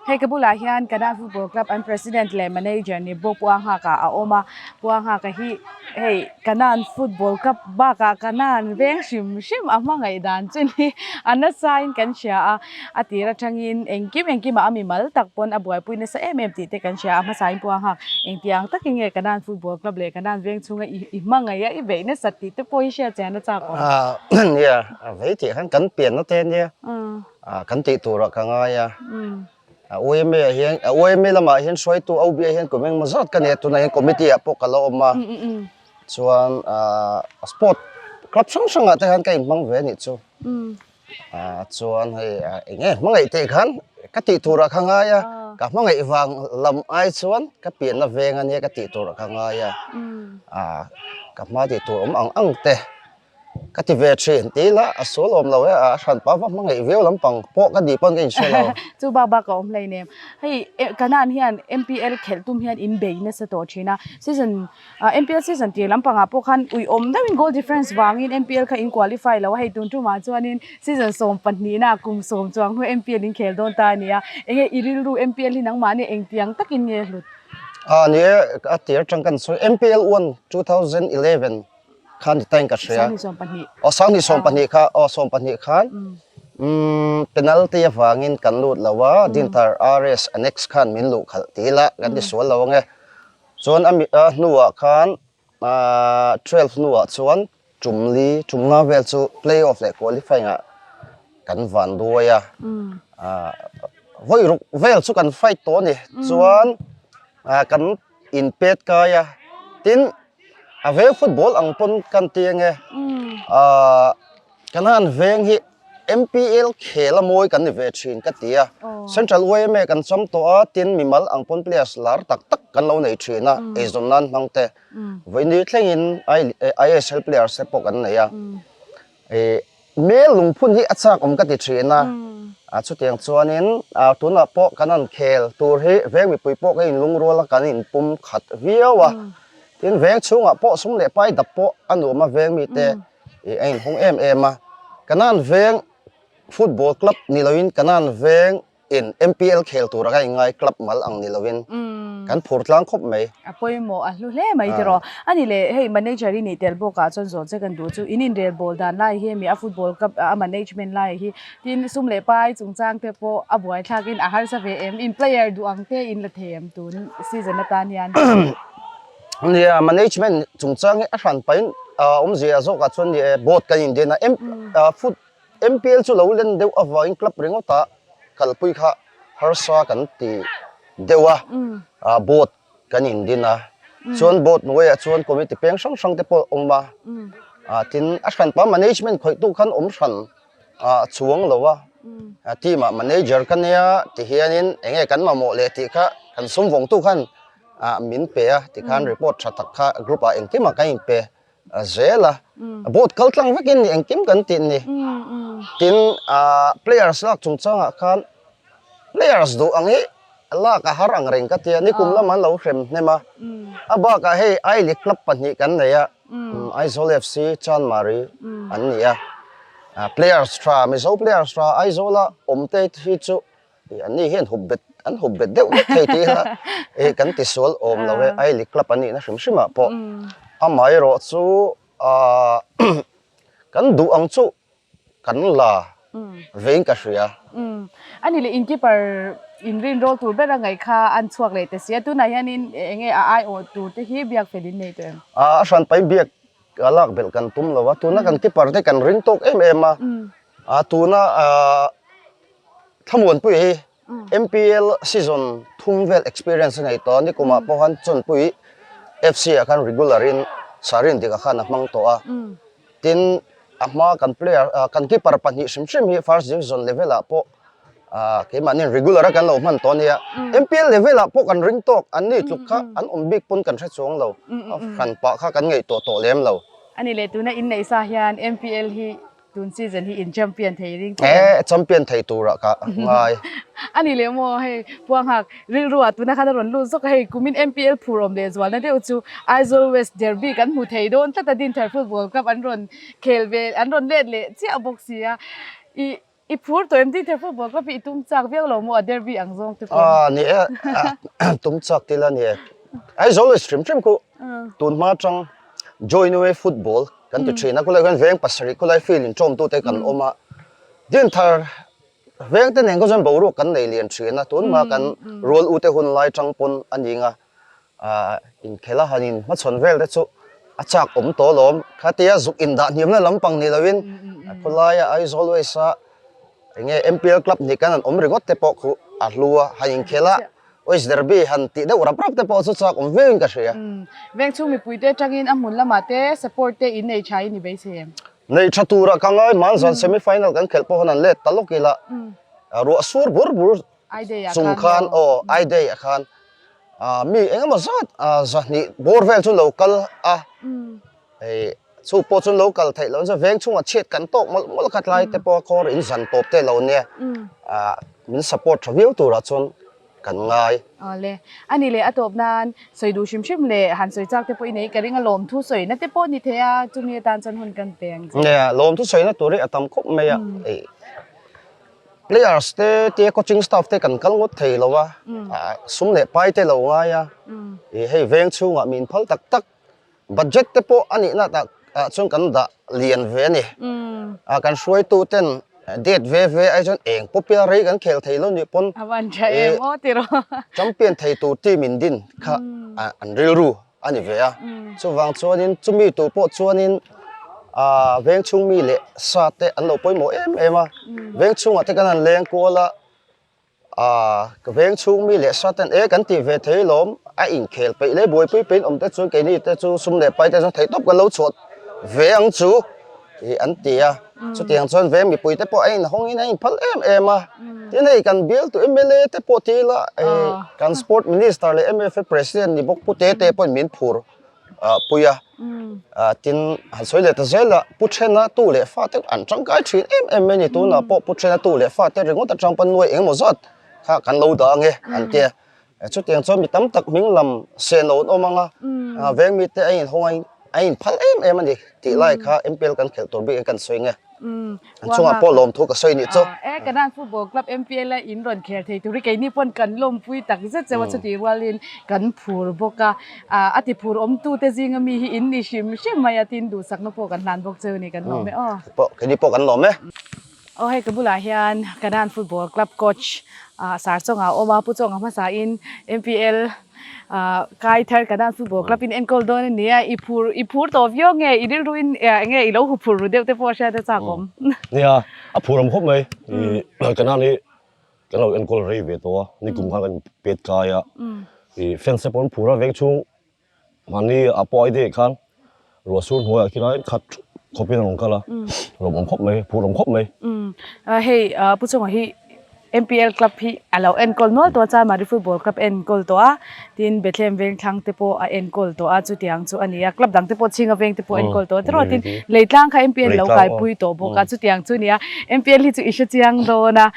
Hey kabulahian Kanan Football Club and President le manager ni Bo puang ha ka aoma puang ha ka hi hey Kanan Football Club ba ka Kanan veng shim ama ngai dan chen hi ana sign kan sha atira thangin engkim ami mal takpon abuai puina sa MMT te kan sha ama sign puang ha engtiang takinge Kanan Football Club le Kanan veng chunga I manga ya I ve na sati te poi sha chana cha ko yeah ve ti han kan pian no ten ya kan ti tu ra ka nga ya oi me lama hian soi tu au bia hian komeng mazat kan tu na hian committee apo kala oma chuan sport club sang ate han kai mang ve ni chu chuan hei enge mangai te khan ka ti tu ra khanga ya ka mangai wang lam ai chuan ka pian na veng ani ka ti tu ra khanga ya ka ma ti tu ang te ka ti ve thin ti la asol om lo ya than pa wa mangai veu lampang po ka di pon gen selo chu baba ka om lai nem hei Kanan hian MPL khel tum hian in be na sa to china season MPL season ti lampanga po khan ui om da win goal difference wangin MPL kha in qualify lo hei tun tu ma chuanin season som panni na kum som chuang hu MPL in khel don ta nia enge iril ru MPL hi nang ma ni engtiang takin nge hlut ni atir changkan so MPL 1 2011 khan tang ka shya sang ni som pani kha som pani khan penalty awangin kan lut lawa dintar RS annex khan min lu khal tila kan di sol law nge chon ami nuwa khan 12 nuwa chuan chumnga vel chu playoff le qualify nga kan van duaya voi ruk vel chu kan fight to ni chuan kan in pet ka ya tin ave football ang pon kan tienge Kanan veng hi MPL khela moi kan ve thin ka tia central way me kan som to a tin mimal ang pon players lar tak kan lo nei thina e zonan mangte voini thlengin ISL players se po kan nei ya me lungphun hi achak om ka ti thina chu tiang chuanin tuna po kanan khel tur hi veng mi pui po ka in lungrol kan in pum khat viawa tin veng chunga po sum le pai dap po anu ma veng mi te ein hong ma Kanan veng football club ni loin Kanan veng in MPL khel tur ka ngai club mal ang ni loin kan phurtlang khop mai apoi mo a lu le mai tiro ani le hey manager ni tel bo ka chon zo che kan du chu in real ball dan lai he mi a football club a management lai hi tin sum le pai chung chang te po a buai thakin a har sa ve em in player du ang te in la them tun season na tan yan nia management chung chang a ran pain zia zo ka chon ni board kan in dena foot MPL chu lo len deu avoin club ringota kalpui kha harsa kan ti dewa board kan in dina chon board noya chon committee peng sang te po omma tin a ran pa management khoi tu khan ran chuang lowa team manager kan ya ti hianin enge kan ma mo le ti kha kan sum vong tu khan min pe ti khan report thatak kha group a engkim ka in pe zela board kaltlang vekin ni engkim kan tin ni tin players lak chung changa khan players do angi la ka harang reng ka tia ni kumla man lo hrem nema aba ka hey ai le club pani kan neya ai Zonet FC chan mari an nia players tra mizo players tra ai zola omte hi chu ani hen hubbet deu thei ti la kan ti sol om lawe ai le club ani na hrim hrim po amai ro chu kan du ang chu kan la veng ka hria ani le inkeeper in rin role tur bera ngai kha an chuak le te sia tu na hianin enge ai o tu te hi biak felin nei te san pai biak alak bel kan tum lawa tu na kan keeper te kan ring tok ma tu na thamun pui MPL season thungvel experience nei to ni kuma po han chon pui FC akan regular in sarin dika khan mang to tin ama kan player kan keeper pani sim hi first division level po ke manin regular kan lo man to nia MPL level po kan ring tok ani tlukha an big pun kan thre chong lo khan pa kha kan ngei to lem lo ani le tuna in nei sa hian MPL hi tun season hi in champion thei ring champion thei tura ka ngai ani le mo he puang hak ring ruwa tuna khan ron lu sok he kumin MPL phurom le zwal na deu chu Aizo West derby kan mu thei don tata din thar football cup an ron khelve an ron let le chi aboxia I อีพูดตัวเอ็มที่เทฟุตบอลก็ปีตุ้มจากเวียงหลงมัวเดอร์บี้อังซงทุกคนนี่ตุ้มจักทีละเนี่ยไอ้โซลสตรีมกูตุนมาจัง join ในฟุตบอลกันตัวเชนนะกูเลยกันเวงปัสสริกูเลยฟีลินจอมตัวเตกันออกมาเดินทางเวงแต่เนี่ยก็จะบอกรู้กันในเรียนเชนนะตุนมากันโรลอุตหุ่นไล่จังปนอันยิงอินเคลาฮันินมาชนเวลได้ชุอาจากโตล้อมข้าเตียจุกอินดานิมนั่นลำปังนี่ละวินคนไล่ไอ้โซลเวสเงี้ย MPL คลับนี่กันอมริงอตเตปอกคือลัวฮันินเคลาโอ้ยเดอร์บี้ฮันติเดวรับรับเตปอกสุดจากเวงกันเชียเวงช่วงมีปุยเตจังอินอัมมุนละมาเตสปอร์ตเตอินในใช้นี่เบสเองในชัตุระกังไอ้มันสันเซมิไฟแนลกันเขลปอนันเล็ดตลกอีละรัวสูร์บุร์สุงคานไอเดียคานมีเองมาจัดจัดนี่บอร์เวงชุนโลกัลสู้ปอชุนโลกัลไทยเราจะเวงชุนเช็ดกันโตมลกัดไล่แต่พอคอร์อินสันตบเตเราเนี่ยมันสปอร์ตทวิลตัวละชนกันง่ายเลยอันนี้เลยอัตบนานสวยดูชิมเลยหันสวยจากเตปอินนี้กระดิ่งลมทุสวยนั่นเตปนี่เทียจุมีตานจันหุ่นกันเปียงเนี่ยลมทุสวยนั่นตัวนี้อัตมคบไม่อะplayers เตะ coaching staff เตะกันกัลงดเทลวะสมเด็จไปเตะเราไงให้เวงชูงมีนพัลตัก budget เตะพออันนี้น่ะแต่ช่วงกันด่าเรียนเวนี่กันช่วยตู้เต้นเด็ดเวไอ้จนเองปุ๊บเปียรีกันเขลไทยแล้วนี่ปนวันใจเองโอ้ติโรจำเป็นไทยตู้ที่มินดินค่ะอันเรียรู้อันนี้เวียช่วงวางช่วงนี้จุมีตู้พอช่วงนี้เวงชุงมีเละสาเตอันเราไปหมดมาเวงชุงอ่ะที่กันเลี้ยงกูละเวงชุงมีเละสาเตกันที่เวทีล้มไอ้อินเขลไปเลยบวยไปเป็นแต่ช่วยกันนี่แต่ช่วยสมเด็จไปแต่ช่วยไทยตบกันเราชดเวงชูอันเดียสุดที่ยังส่วนเวงมีปุ๋ยแต่พอไอ้ห้องนี้ไอ้พัลมาที่นี่กันเบลตัวMLAแต่พอทีละกันสปอร์ตมินิสเตอร์เลยMFA presidentนี่บอกพูดเตะพอมินพูร์ปุยทินหันสวยเลยแต่เจ้าละพูดเช่นนั้นตู้เลยฟ้าแต่อันจังการชีไม่นี่ตัวน่ะพอพูดเช่นนั้นตู้เลยฟ้าแต่เรื่องว่าแต่จังเป็นหน่วยเองหมดสัตว์ข้ากันเราด่างไงอันเดียชุดที่ยังส่วนมีตั้มตักมิ่งลำเซนโนโอมังเวงมีแต่ไอ้ห้องไอ้พัลมันดิที่ไล่ข้าMPLกันเขตตัวบีกันสวยไงช่วงพอลมทุกข์ก็สวยนี่จ้ะกระดานฟุตบอลคลับMPL และอินรอนเขตไทยตุริกนี่ปนกันลมปุยตักจะเจอว่าสุดที่วาลินกันผูรบกอธิผูรตู้เตจิงมีอินนิชิมมายาตินดูสักนพกันนานบกเจอนี่กันลมไหมปกนี่ปกันลมไหมให้กบุลาเฮียนกระดานฟุตบอลคลับโค้ชสารจงเอามาผู้จงภาษาอิน MPL กายเทอร์กระดานฟุตบอลคลับอินโกลโดนเนี่ยอีพูตัวเยอะไงอีดิรุนไงอีเราหุบพูรู้เดียวแต่พอใช้แต่จากผมเนี่ยพูรำครบไหมกันนั่นนี่กันเราเอ็นโกลเรียเวตัวนี่กลุ่มกันเป็ดกายแฟนเซปอนพูระเวงชุงมันนี่ปอยเด็กกันรัวซูนหัวคิดว่าขัดขบเป็นของกันละรำครบไหมพูรำครบไหมให้ผู้ชมให้MPL คลับพี่เราเอ็นโกลนัวตัวจ้ามาดิฟุตบอลคลับเอ็นโกลตัวทีนเบทเลมเวงทั้งเตโปเอ็นโกลตัวจุดยังจุดอันนี้คลับดังเตโปชิงเวงเตโปเอ็นโกลตัวแต่รอทีนเลยตั้งค่ะ MPL เราไก่ปุยตัวบอกจุดยังจุดนี้ MPL ที่จุดอิชเจียงโดนะ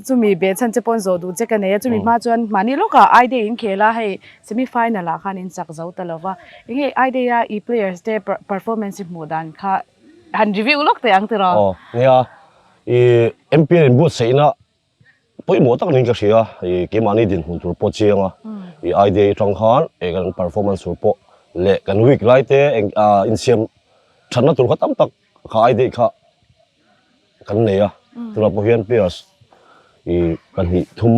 จุดมีเบชันเตโปนโซดูเจกันเนี่ยจุดมีมาจวนมานี่ลูกก็ไอเดียอินเคล่าให้เซมิไฟแนลละค่ะนินสักเจ้าตลอดว่าอย่างเงี้ยไอเดียอีเพลเยอร์สเตย์เพอร์ฟอร์แมนซ์โมดันค่ะหันรีวิวลูกแต่ยังตลอดเนี่ยMPL บุษเสียนะพอหมดตั้งนี่ก็เสียเกมอันนี้ดินหุ่นตัวปอเชียงไอเดียจังหันกัน performance สุดปอเละกันวิกไลท์อินเซียมฉันน่ะตัวเขาตั้มตักเขาไอเดียเขากันเนี่ยตัวเราพอเห็นเปียสกันหิทุ่ม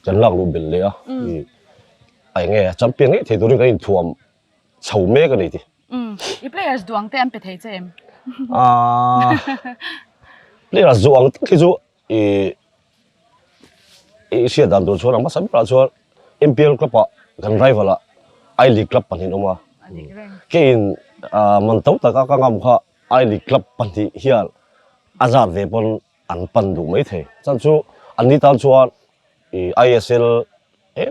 กันลักลูเบลเลยไอ้เงี้ยจำเป็นงี้ที่ตัวนี้กันถ่วมเฉาเมฆกันนี่ทีอีเพลเยอร์ดวงเต็มไปเทเจมเพลเยอร์ดวงที่จู่เสียดายตัวชวนมาสับปะรด MPL คลับกันไรวะละไอลีกคลับปันหินออกมาเกี่ยนมันตั้งแต่ก็งามค่ะไอลีกคลับปันที่เฮียอาจารย์เวปอนอันปันดูไม่เท่จันทร์อันนี้ตอนชวนISL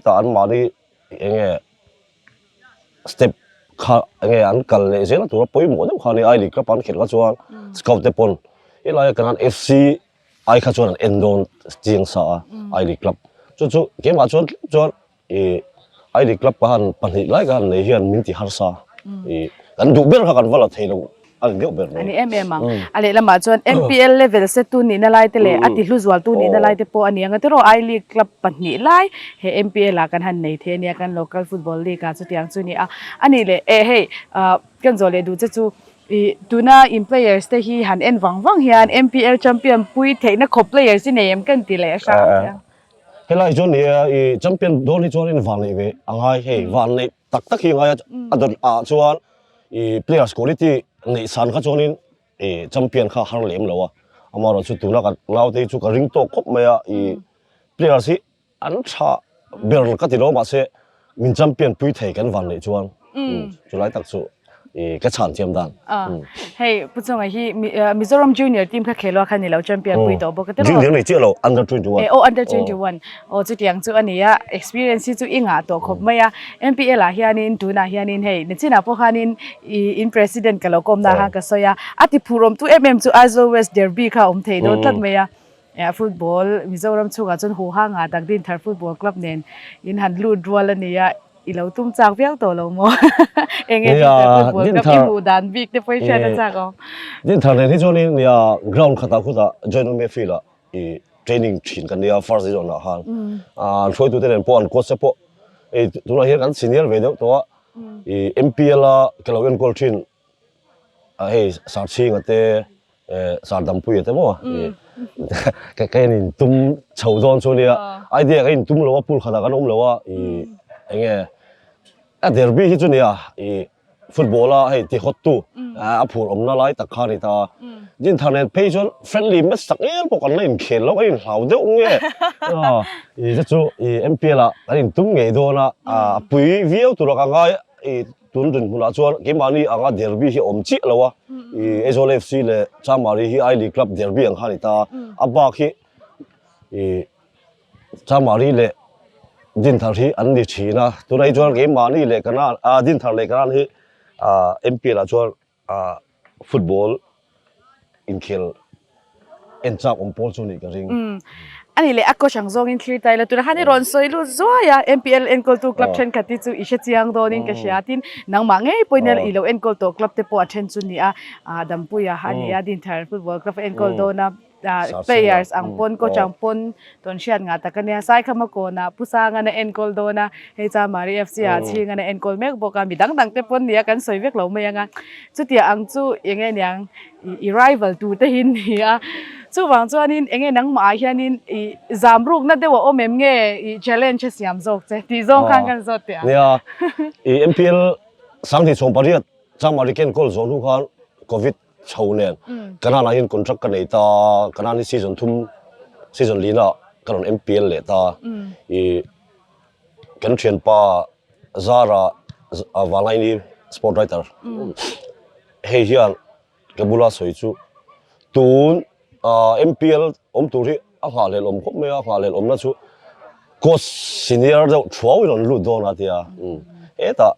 แต่อันมาดียังไงสเต็ปค่ะยังไงอันกันเลยเสียแล้วตัวปุ๋ยหมดแล้วค่ะนี่ไอลีกคลับปันเขียนก็ชวนสกอตเตปอนอะไรกันนั้น FCไอ้ข้าชวนเอ็นโดนเจียงสาไอลีกลับจู่ๆเกมมาชวนไอลีกลับกันปัญหาไรกันในเฮียนมินที่ฮาร์ซากันดูเบลกันว่าเราเทลงอั อันเดียวแบบ อัน นี้ นี้มังอะไรละมาจน MPL level เซตุนี่นั่นไล่เตะอติลุจวลตุนี่นั่นไล่เตะปออันนี้งั้นที่เราไอลีกคลับปันนี่ไล่เฮ MPL ละกันหันในเทเนี่ยกัน local football league กันสุดอย่างสุนี่อันนี้เลยเฮ้กันจะเลยดูจะจูดูน่า in players เตะฮีหันเอ็นวังเฮียน MPL champion ปุยเทนะครบ players ที่เนี่ยกันตีเลยใช่เฮ้ยจนเนี่ยจัมเปี้ยนโดนที่จวนในวันนี้เว้ยอังไงเฮ้ยวันนี้ตักยังไงอันนั้นจวนplayers quality ในสันเขาจวนนี้จัมเปี้ยนเขาหาเหลี่ยมแล้วอ่ะอามาเราชุดตัวนักเราที่ชุดกระริงโตครบไหมplayers ที่อันชาเบลก็ติดโรมาเซ่มินจัมเปี้ยนปุยเทกันวันนี้จวนจุดไรตักสุก็ฉันเทียมดันเฮ้ยพูดถึงไอ้ที่Mizoram Junior team เขาเขลว่าคันนี้เราแชมเปี้ยนปุยตัวบอกกันตลอด Junior นี่เจ้าเรา under 21 under 21จุดอย่างจุดอันนี้experience จุดอิงหาตัวครบไหมMPL ล่ะเฮียนินดูนะเฮียนินเฮ้ยนี่สินะพวกฮันินin president กับเรากรมนะฮะก็สอยอติภูรมจุดจุด Azure West Derby ค่ะเทโดนตัดไหมฟุตบอลMizoram ชุกจนหัวห่างดักดินทาร์ฟุตบอลคลับเนี่ยอินหันลูดรัวแล้วเนี่ยอีเราตุ้มจากเพียงตัวเราโมเองที่แต่ฟุตบอลกับอีหูดันบิ๊กแต่ไปเชียร์จากเขาดินทางในที่ช่วงนี้เนี่ย ground ขัดขุดจอยนุ่มเมฟิละtraining ชินกันเนี่ย first season นะฮะช่วยตัวเด่นปอนโค้ชเฉพาะตัวเราเห็นกัน senior เวทีตัวMPL ละก็เราเป็นโค้ชชินเฮ้ยสาชิงกันเตะสาดดำปุยเตะมั้งแค่นี้ตุ้มชาวดอนช่วงนี้ไอเดียแค่นี้ตุ้มเราว่าพูดขนาดกันอุ้มเราว่าเองเดอร์บี้ที่จุดเนี่ยฟุตบอลละให้ที่ฮอตตู้พูดอมน่าไล่ตะคาริตายินทางนั้นเพย์ชนเฟรนลี่ไม่สักเงี้ยพวกกันเล่นเขียนแล้วไอ้เหล่าเดียวเงี้ยจะจู่MPLละอันนี้ตุ้มเงี้ยโดนปุยวิวตัวละกันไงตุนหุ่นอาชวนเกมนี้อ่างเดอร์บี้ที่อมจิแล้ววะZonet FCเลยจามารีที่ไอลีกลับเดอร์บี้อ่างฮาริตาอับบาคีจามารีเลยดินทางที่อันนี้ชีนะตัวในจวนเกมมานี่เลยกันนะดินทางเลยกันที่MPL จวนฟุตบอลอินเคิลเอ็นจับอมโพลชนี่กันริงอันนี้เลยก็ช่างซองอินคลีไตแล้วตัวนั้นรอนซอยรู้จ้วยMPL เอ็นกอลตัวคลับเชนขัดที่จู่อิเชจียงโดนินก็เชียตินนังมังเอ้ปุ่นเนี่ยอีโลเอ็นกอลตัวคลับเตปอเชนจุนี่ดัมปุยฮันนี่ดินทางฟุตบอลคลับเอ็นกอลโดนะplayers ang pon ko chang pon ton sian nga ta kanya sai khama ko na pusa nga na enkol do na he cha mari FC a chi nga na enkol mek boka mi dang dang te pon nia kan soi vek lo me nga chu tia ang chu enge nyang i rival tu te hin nia chu wang chuan in enge nang ma hianin i zam ruk na dewa o mem nge i challenge siam jok che ti zong khang kan zot tia nia MPL sang thi chong pariat chang mari ken kol zon hu khan covid chau nen kana na hin contract kan nei ta kana ni season lina kan MPL le ta kan chen pa zara walai ni sport writer he hian kabula soi chu tun MPL turi a kha le lom khop me a kha le lom na chu coach senior do thua wi lon lu do na tia eta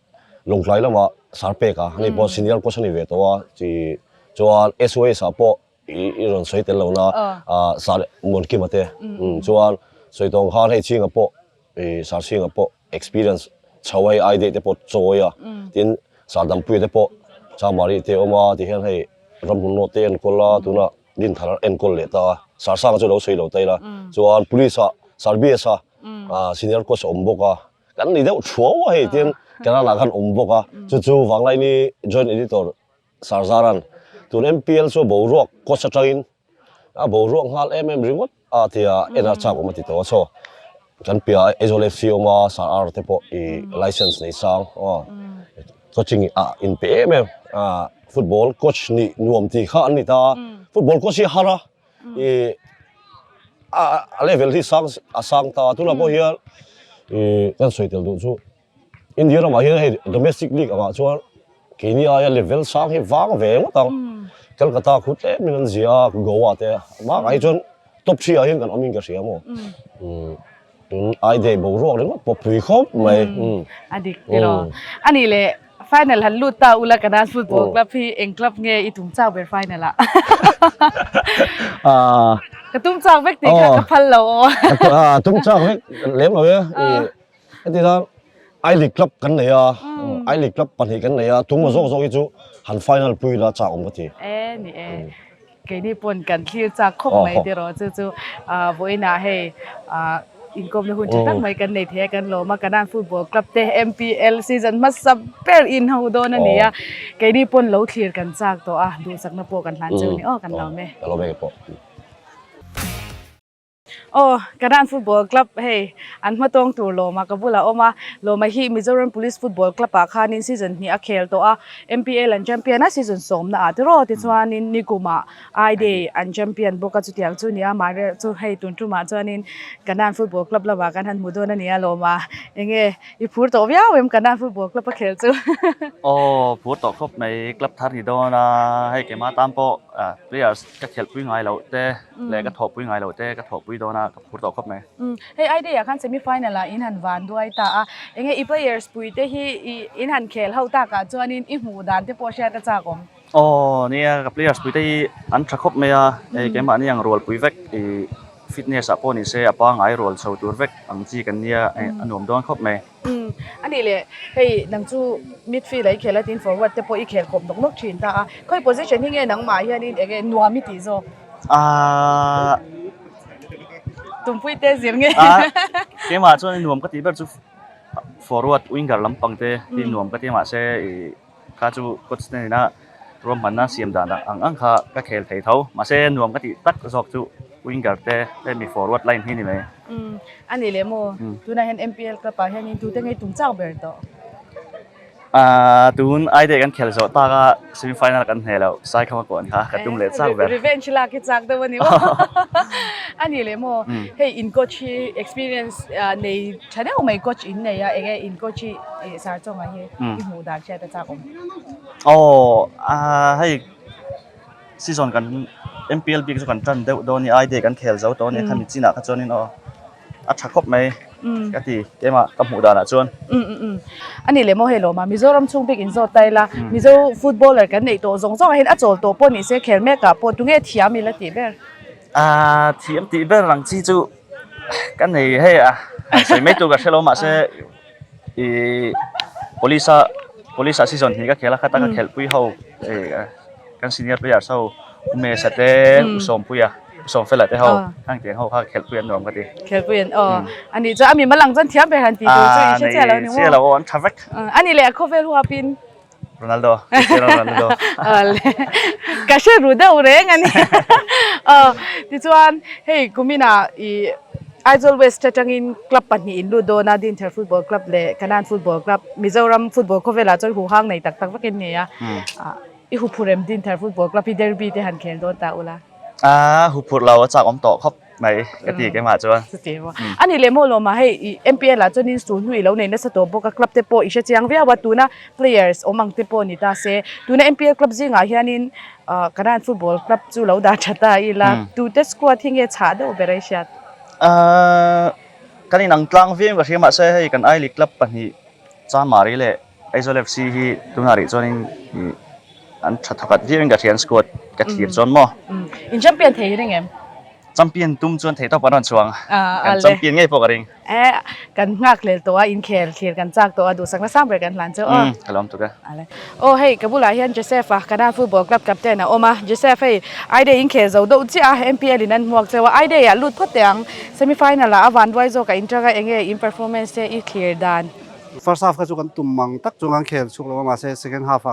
longlai lama sarpe ka ni po senior coach ni ve to chi chuan SOA sa po i ron soi tel lo na sa mon ki mate chuan soi tong khan hei chinga po sa chinga po experience chawai ai de te po choya tin sa dam pui te po cha mari te oma ti hen hei ram no te en kola tuna din thar en kol le ta sa sa chu lo soi lo tai la chuan police service senior coach omboka kan ni deuh thuawa hei tin kana la khan omboka chu wanglai ni joint editor sarzaran tun MPL so boruak coach train boruak hal ringot tia ena chak omati to so kan pia Zonet FC oma sar te po license nei sang coaching in PM football coach ni nuam ti kha ani ta football coach hara level hi sang ta tu la bo hian kan soitel du chu India ma hi domestic league anga chuan Kenya ya level sang hi wang ve mo tang Kolkata khut le minan zia Goa te ma ai chon top 3 a hin kan amin ka sia mo tun ai de bo ro le po pui khop mai adik tero ani le final han luta ula Kanan football club hi eng club nge i tum chau ber final la ka tum chau vek ti ka phal lo tum chau vek lem lo ya ti da ai league club kan nei ai league club pan hi kan nei tum zo zo chu หันไฟนอลปุยละจากองค์ปฏินี่เกนี่ปนกันที่จากคบไม่เดี๋ยวจู่ๆวันน่ะให้อินคอมในหุ่นจะตั้งไม่กันในเทกันโลมากันด้านฟุตบอลกลับเตะ MPL ซีซั่นมาสับเปอร์อินเฮาโดนนั่นเนี่ยเกนี่ปนเราเคลียร์กันจากตัวดูสักนับโปกันหลานเจ้านี่กันเราไหมเราไม่ปอกันด้านฟุตบอลกลับเฮ้อันมาตรงตัวโลมากบุละมาโลมาฮีมิโซรัม Police ฟุตบอลกลับปากคานินซีซั่นนี้เคลตัวMPL อันแชมเปี้ยนซีซั่น2นะแต่รอที่ส่วนนี้นิกุมาไอเดย์อันแชมเปี้ยนบุกจุดอย่างจุดนี้มาเรื่องจุดให้ตุนทุมาจุดนี้กันด้านฟุตบอลกลับละว่ากันทันมุดนั่นเนี่ยโลมาอย่างเงี้ยอีพูดตัวเยอะเอ็มกันด้านฟุตบอลกลับไปเคลจู่พูดต่อครบในกลับทันที่โดนให้เกมาตามโปเรียกก็เคลปุ้ยไงเราเต้แล้วก็ถบปุ้ยไงเราเต้ก็ถบปุ้ยโดนกับพูดต่อครบไหมเฮ้ไอเดียขั้นเซมิไฟแนลละอินหันวันด้วยตาอย่างเงี้ยอีเพลเยอร์สปุยเตฮีอินหันเคลเขาตากาจวนอินอีหูดันที่โปรเชตจากองเนี่ยกับเพลเยอร์สปุยเตอันทรครบไหมเกมอันนี้ยังโรลปุยเวกฟิตเนสอะพอนี่เสียป้าไงโรลโชว์ตัวเวกอังจีกันเนี่ยอันหนุ่มโดนครบไหมอันนี้เลยเฮ้นังจูมิดฟิลด์ไอเคลตินฟอร์เวิร์ดแต่พออีเคลคมนกชินตาค่อยโพสิชันที่เงี้ยนังหมายนี่เองนัวมิติโซตุ้มพุยเตเสียงเงี้ยเกมมาช่วงนี้หนุ่มก็ตีแบบจูฟอร์เวิร์ดวิงกับลำปังเตที่หนุ่มก็ตีมาเสียข้าจูก็สเนี่ยนะรวมพันน่าเสียมด่านอังข้าก็เคลไทยเท้ามาเสียหนุ่มก็ตีตักจอกจูวิงกับเตได้มีฟอร์เวิร์ดไลน์ที่นี่ไหมอันนี้เลยโมตัวนั้นเห็น MPL กับป่าเห็นตัวเต็งไอ้ตุ้งเจ้าเบอร์ต่อตูนไอเด็กกันเคลโซตาก็เซมิไฟแนลกันเฮแล้วใส่เข้ามาก่อนค่ะกับตุ้มเลดซ่าแบบ revenge ลากิจากตัววันนี้ว่าอันนี้เลยโมเฮ้ย in coach experience ในฉันเนี่ยไม่ coach in เนี่ยเองin coach สารจงอะไรที่หูดักแชร์แต่จากผมให้ซีซั่นกัน MPL บิ๊กกันจันเดี๋ยวโดนไอเด็กกันเคลโซตัวนี้ทำมิจิน่าก็จนนี่เนาะอัดชักครบไหมก็ที่เกมกับหูดานะจวนอันนี้เลยโมเฮโลมามิโซรัมชุ่งบิ๊กอินโซไตละมิโซฟุตบอลเลยกันในตัวสงสารเห็นอัจฉริตัวปนนี่เสียเคลเมกับปนตรงนี้เทียมมีละตีเบอร์เทียมตีเบอร์หลังจีจูกันในให้ใส่ไม่ตัวกับเชลล์มาเสียpoliceซีซั่นนี้ก็เคลละค่ะตั้งแต่เคลปุยเขากันซีเนียร์เพลเยอร์เขาเมสเตอุสมปุยส่งเฟลต์ให้เขาข้างเตียงเขาเคลปุยนรวมกันดีเคลปุยนอันนี้จะมีมาหลังจนเทียมไปหันตีดูจะอีเช่แล้วนี่ว่าเชื่อแล้วว่าทราฟิกอันนี้แหละโคเฟลหัวปินโรนัลโดเลยก็เชื่อรู้ได้อุเรงอันนี้ที่ส่วนเฮ้ยกูมีน่ะI always chatting club ปันนี้อินดูโดนาดินเทอร์ฟุตบอลคลับเลยคณะฟุตบอลคลับมิโซรัมฟุตบอลโคเวลาจนหูห้างในตักว่ากันเนี่ยอีหูพูเรมดินเทอร์ฟุตบอลคลับที่เดอร์บีที่หันเคลโดนตาอุละหูพูเราจากอมต่อครับไหมกติกันมาจ้ะสุดยอดอันนี้เลโมโลมาให้ MPL ละจนนินสูนหุยแล้วในนักสตบกับคลับเตโปอีเชียงเวียวัตุนะ players อมังเตโปนิตาเซตุนะ MPL คลับจริงอ่ะเฮียนินคณะฟุตบอลคลับจูเราด่าชัดตาอีละตุเตสกวาทิ้งเงชาเดโอเบรชัดกันนี่นังกลางฟิล์มกับเชียงมาเซ่ให้กันไอลิกลับปันนี้จ้ามารีเลยไอโซเลฟซีที่ตุนาริจนินอันชัดทัดฟิล์มกับเชียงสกวดกับเทียนจนมั้งอินแชมเปี้ยนเทยังไงแชมเปี้ยนตุ้มจนเทต้องปนช่วงกันแชมเปี้ยนไงพวกกันกันงักเลยตัวอินเคลกันจากตัวดูสักนักซ้ำไปกันหลานเจ้าฮัลโหลตุ๊กอะไรเฮ้ยกับบุหรี่เฮียนเจเซฟกันฟุตบอลกลับกับเต้นนะมาเจเซฟให้ไอเดียอินเคลจะดูจีMPL นั้นหมวกเจ้าว่าไอเดียลุดพัดเตียงเซมิไฟแนลละวันไว้โจกับอินเตอร์กับเองอินเพอร์ฟอร์แมนซ์อีเคลียร์ดัน First half ก็จุกันตุ่มมังตักจุกันเคลชุกแล้วมาเซ่ second half อ่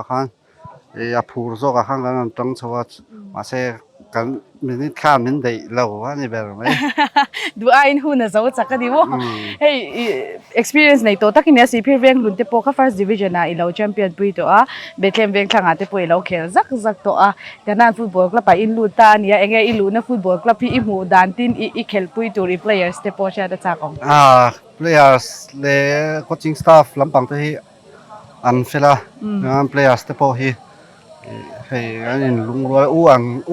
ะพูดโจกับข้างกันตรงชัวมาเซ่กันมินิข้ามมินได้เราว่านี่แบบไหมดูไอ้หุ่นน่ะจะจักกันดีวะเฮ้ย experience ในตัวตักเนี่ยสิพี่เวียงลุ้นเตปโก้ first division นะอีเราแชมเปี้ยนปีตัวเบทเลมเวียงทางอาเตปโก้อีเราเคลจักตัวกันนั่นฟุตบอลกลับไปอินลูตาเนี่ยเองอีลูน่ะฟุตบอลกลับพี่อีหมูดันตินอีเคลปุยตัวรี players เตปโก้เชื่อได้จักองplayers เลย coaching staff ลำปังที่อันเฟล่าplayers เตปโก้ที่เฮ้ยอันนี้ลุงรวยอ้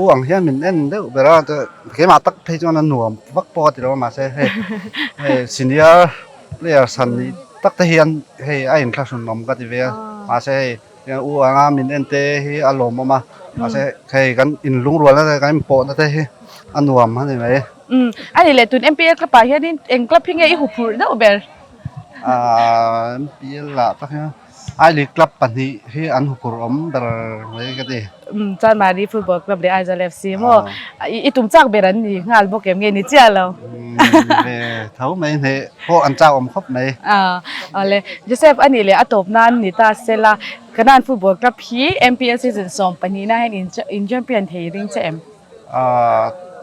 วงเฮียมินเอ็นเด้อเวลาจะเกี่ยมาตักเพจนั้นหน่วมวักปอติเรามาเซ่เฮ้ยซีเนียร์เพลเยอร์สันนี่ตักเฮียนเฮ้ยไอ้อินคลาสนมก็ติเวียมาเซ่เฮียอ้วงมินเอ็นเต้เฮ้ยอารมณ์มาเซ่เฮ้ยกันอินลุงรวยแล้วกันปอนั่นเต้เฮ้ยอันหน่วมฮะนี่ไหมอันนี้เลยตุน MPL กลับไปเฮียนี่เองกลับพิงเงยอีหูพูดเด้อเบลMPL ละตักเฮีย ไอ้ลีกลับปันนี้ที่อันหุกรมเดอไว้ก็ดี จานมาดีฟุตบอลคลับเดไอจะเลฟซีโมอีตุ้มจักเบรันนี่งานโปรแกรมเงินนี่เจ้าเรา เท่าไหมเนี่ยพวกอันเจ้าอมครบไหม เลยโจเซฟอันนี้เลยอัตบนั้นนิตาเซลากันนันฟุตบอลคลับฮีMPLซีซั่น2ปันนี้นะให้อินแชมเปี้ยนเทริงเจม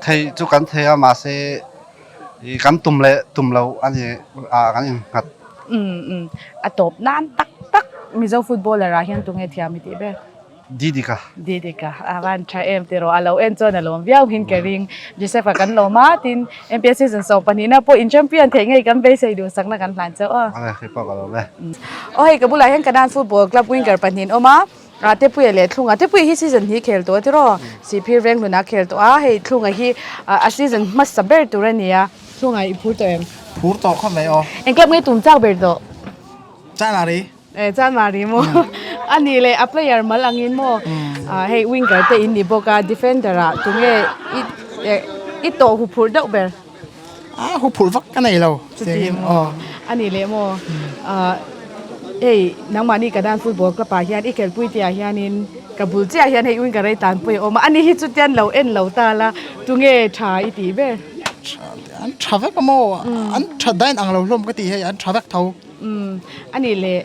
ไทยจุกันไทยมาเซกันตุ่มเละตุ่มเราอันนี้กันยังหัดอัตบนั้นตักมิโซฟุตบอลอะไรเห็นตรงเอทียมิติเบดีกะดีกะวันใช้เตโรอาเราจนเราวิวหินเกริงโจเซฟกันเรามาตินMPLซีซั่น2ปันนี้นะพออินแชมเปี้ยนเทงไงกันไปใส่ดูสักนักกันผ่านเจ้าอะไรเคยบอกกับเราเลยโอ้ยกับบุหรี่แห่งกันนันฟุตบอลคลับวิงเกอร์ปันนี้ออกมาเทปุยเล่ทุ่งเทปุยฮีซีซันฮีเคลตัวที่รอสีพีเร่งลุนักเคลตัวให้ทุ่งฮีซีซันมัสเบอร์ตัวนี้ทุ่งพูดตัวเองพูดต่อข้างไหนอ๋อเอ็งกลับไม่ตุ้มจ้าเบอร์ตัวจ้ามาดิจ้ามาดิโมอันนี้เลยอัพเลยมาลังอินโมให้วิงเกอร์เตอินดีโบกาดิเฟนเดอร์ทุ่งอีโตหูพูดดอกเบอร์หูพูดฟักกันไหนเราอ๋ออันนี้เลยโมนังมานี่กันด้านฟุตบอลกระป๋าเฮียนอีเกลปุยเตียเฮียนินกับบุลเจียเฮียนให้วิ่งกันไรตานปุยออกมาอันนี้ฮิตจุดยันเราเราตาละตุงเอชาอีตีเบ้อันทราเวกก็โมอันทราได้อังเราล้มก็ตีให้อันทราเวกเท่าอันนี้เลย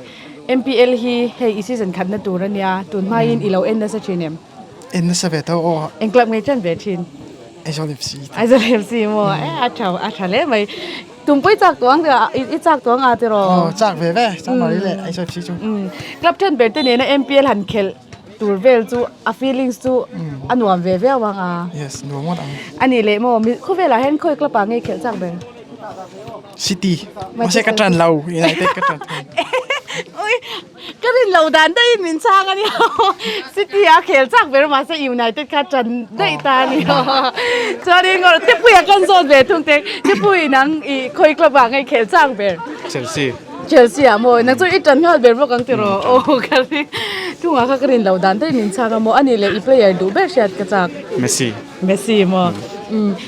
MPL ฮีให้อีซีซันขันนั่นตัวนี้ตุนมาอินอีเรานั่นสักชิ้นนั่นสักเวทอ๋อเอ็งกลับไม่จันเวชินไอโซเลฟซีโมอาชาเลยไหมตุ่มไปจากตัวงเดียวอีจากตัวงอาติรอจากเว่จากมาดิเลยไอโซเลฟซีจูกลับเช่นเบลต์เนี่ยนะ MPL หันเคลตัวเวลจูfeelings จูอันวันเวลวังyes นวมหมดอันนี้เลยโมคู่เวลาเห็นคุยกลับปังไงเคลจากเบลซิตี้ไม่ใช่กระจันเรายูไนเต็ดกระจันก็เล่นเราดันได้มินช่างอันนี้ซิตี้อาเคลจากเบลมาซะยูไนเต็ดกระจันได้ตานี่จอดีงอเทปุยกันโซนเบลทุ่งเต็กเทปุยนังอีคุยกลับปังไงเคลจากเบลเชลซีอะโมนักสู้อีจันเขาเบลบอกกันติโรโอ้กันนี่ทุ่งอาเขาก็เล่นเราดันได้มินช่างโมอันนี้เลยอีเพลเยอร์ดูเบลเชียดกระจากเมสซี่โม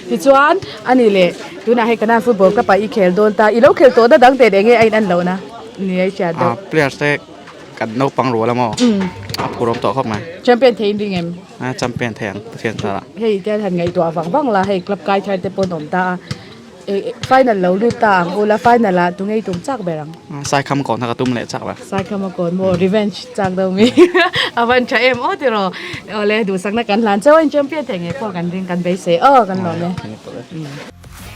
ที่ชวนอันนี้เลยดูนะให้กันนันฟุตบอลก็ไปอีเคลโดนตาอีโลเคลตัวดังเตะเองไอ้นั่นเรานะนี่ไอ้เชียดเพลย์สเต็กกันนกปังรัวแล้วมั้งกูรวมต่อเข้ามาแชมเปี้ยนเทนดิ้งเอ็มแชมเปี้ยนแทนเทียนตาละเฮ้ยแต่ทันไงตัวฝั่งบ้างละให้กลับกายชายเตปนอมตาไฟนั่นเราดูตาโอละไฟนั่นละตรงไอ้ตรงจักเบรังใส่คำก่อนถ้ากระตุ้มเลยจักละใส่คำก่อนโมรีเวนจ์จักเดิมมีอาวันใช้โอ้ที่รอเลยดูสักนักการหลานเจ้าแชมเปี้ยนแต่ไงพวกกันเรียนกันเบสกันหรอเนี่ย